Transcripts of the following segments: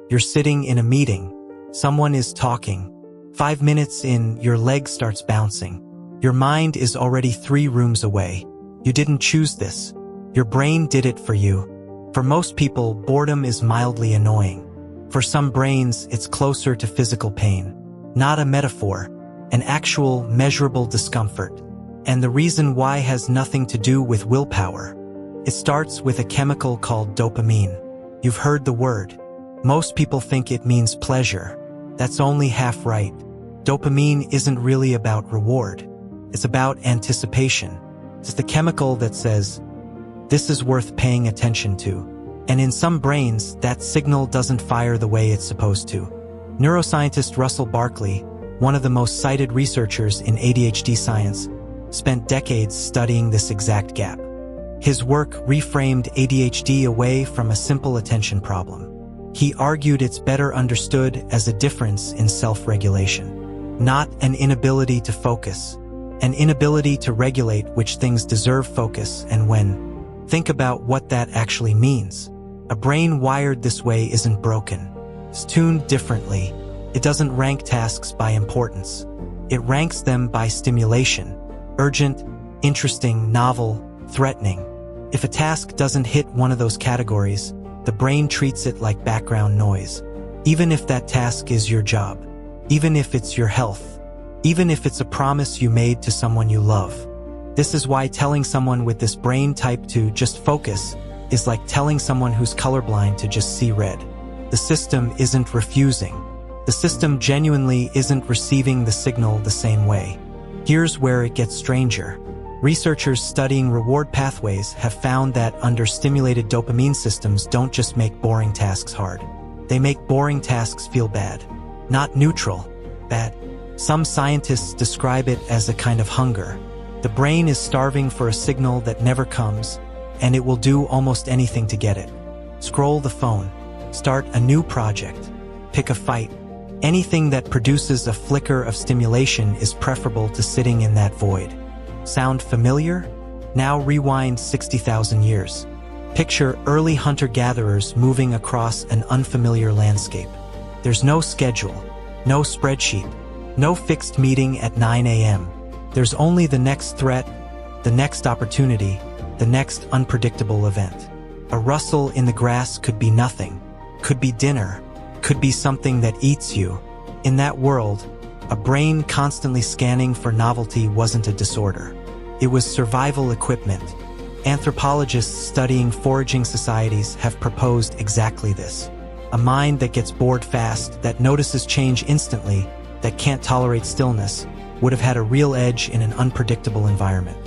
You're sitting in a meeting. Someone is talking. 5 minutes in, your leg starts bouncing. Your mind is already 3 rooms away. You didn't choose this. Your brain did it for you. For most people, boredom is mildly annoying. For some brains, it's closer to physical pain. Not a metaphor, an actual, measurable discomfort. And the reason why has nothing to do with willpower. It starts with a chemical called dopamine. You've heard the word. Most people think it means pleasure. That's only half right. Dopamine isn't really about reward. It's about anticipation. It's the chemical that says, this is worth paying attention to. And in some brains, that signal doesn't fire the way it's supposed to. Neuroscientist Russell Barkley, one of the most cited researchers in ADHD science, spent decades studying this exact gap. His work reframed ADHD away from a simple attention problem. He argued it's better understood as a difference in self-regulation, not an inability to focus, an inability to regulate which things deserve focus and when. Think about what that actually means. A brain wired this way isn't broken. It's tuned differently. It doesn't rank tasks by importance. It ranks them by stimulation. Urgent, interesting, novel, threatening. If a task doesn't hit one of those categories, the brain treats it like background noise. Even if that task is your job. Even if it's your health. Even if it's a promise you made to someone you love. This is why telling someone with this brain type to just focus is like telling someone who's colorblind to just see red. The system isn't refusing. The system genuinely isn't receiving the signal the same way. Here's where it gets stranger. Researchers studying reward pathways have found that understimulated dopamine systems don't just make boring tasks hard. They make boring tasks feel bad. Not neutral, bad. Some scientists describe it as a kind of hunger. The brain is starving for a signal that never comes, and it will do almost anything to get it. Scroll the phone. Start a new project. Pick a fight. Anything that produces a flicker of stimulation is preferable to sitting in that void. Sound familiar? Now rewind 60,000 years. Picture early hunter-gatherers moving across an unfamiliar landscape. There's no schedule, no spreadsheet, no fixed meeting at 9 a.m. There's only the next threat, the next opportunity, the next unpredictable event. A rustle in the grass could be nothing, could be dinner, could be something that eats you. In that world, a brain constantly scanning for novelty wasn't a disorder. It was survival equipment. Anthropologists studying foraging societies have proposed exactly this. A mind that gets bored fast, that notices change instantly, that can't tolerate stillness, would have had a real edge in an unpredictable environment.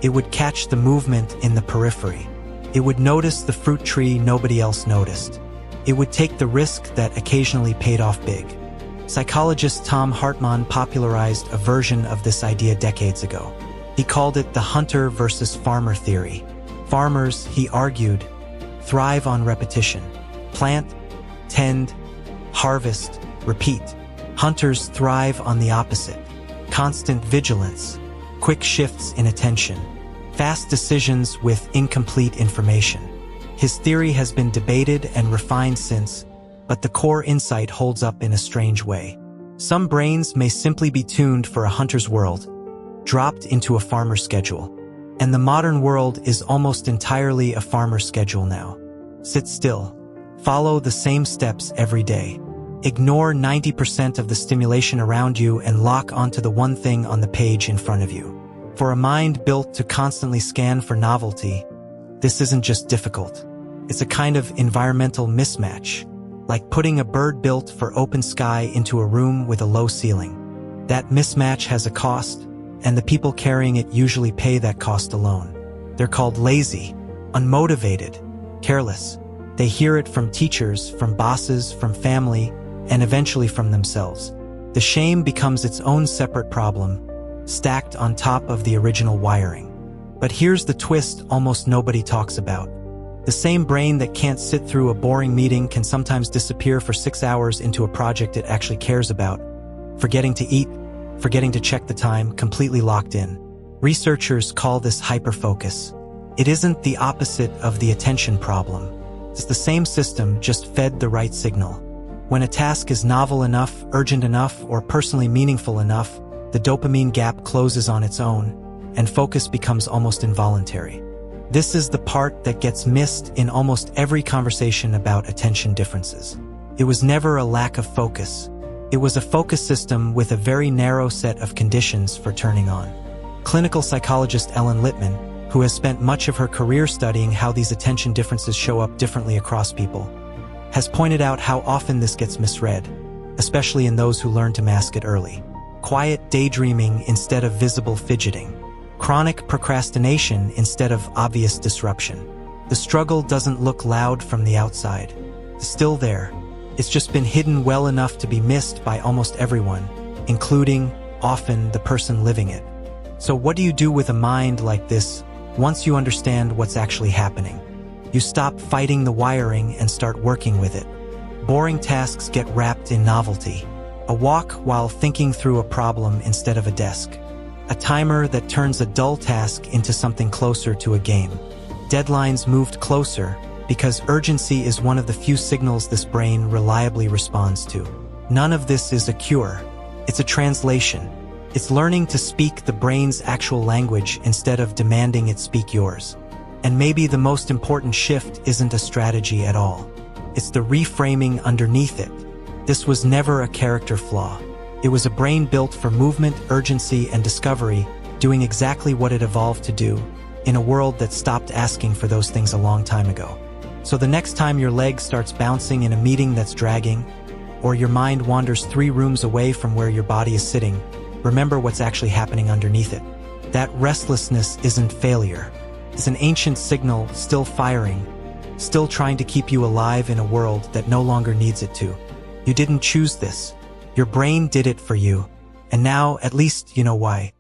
It would catch the movement in the periphery. It would notice the fruit tree nobody else noticed. It would take the risk that occasionally paid off big. Psychologist Thom Hartmann popularized a version of this idea decades ago. He called it the hunter versus farmer theory. Farmers, he argued, thrive on repetition. Plant, tend, harvest, repeat. Hunters thrive on the opposite. Constant vigilance, quick shifts in attention, fast decisions with incomplete information. His theory has been debated and refined since, but the core insight holds up in a strange way. Some brains may simply be tuned for a hunter's world, dropped into a farmer's schedule. And the modern world is almost entirely a farmer's schedule now. Sit still. Follow the same steps every day. Ignore 90% of the stimulation around you and lock onto the one thing on the page in front of you. For a mind built to constantly scan for novelty, this isn't just difficult. It's a kind of environmental mismatch, like putting a bird built for open sky into a room with a low ceiling. That mismatch has a cost, and the people carrying it usually pay that cost alone. They're called lazy, unmotivated, careless. They hear it from teachers, from bosses, from family, and eventually from themselves. The shame becomes its own separate problem, stacked on top of the original wiring. But here's the twist almost nobody talks about. The same brain that can't sit through a boring meeting can sometimes disappear for 6 hours into a project it actually cares about, forgetting to eat, forgetting to check the time, completely locked in. Researchers call this hyperfocus. It isn't the opposite of the attention problem. It's the same system, just fed the right signal. When a task is novel enough, urgent enough, or personally meaningful enough, the dopamine gap closes on its own, and focus becomes almost involuntary. This is the part that gets missed in almost every conversation about attention differences. It was never a lack of focus. It was a focus system with a very narrow set of conditions for turning on. Clinical psychologist Ellen Littman, who has spent much of her career studying how these attention differences show up differently across people, has pointed out how often this gets misread, especially in those who learn to mask it early. Quiet daydreaming instead of visible fidgeting. Chronic procrastination instead of obvious disruption. The struggle doesn't look loud from the outside. It's still there. It's just been hidden well enough to be missed by almost everyone, including, often, the person living it. So what do you do with a mind like this once you understand what's actually happening? You stop fighting the wiring and start working with it. Boring tasks get wrapped in novelty. A walk while thinking through a problem instead of a desk. A timer that turns a dull task into something closer to a game. Deadlines moved closer because urgency is one of the few signals this brain reliably responds to. None of this is a cure. It's a translation. It's learning to speak the brain's actual language instead of demanding it speak yours. And maybe the most important shift isn't a strategy at all. It's the reframing underneath it. This was never a character flaw. It was a brain built for movement, urgency, and discovery, doing exactly what it evolved to do, in a world that stopped asking for those things a long time ago. So the next time your leg starts bouncing in a meeting that's dragging, or your mind wanders 3 rooms away from where your body is sitting, remember what's actually happening underneath it. That restlessness isn't failure. It's an ancient signal still firing, still trying to keep you alive in a world that no longer needs it to. You didn't choose this. Your brain did it for you, and now at least you know why.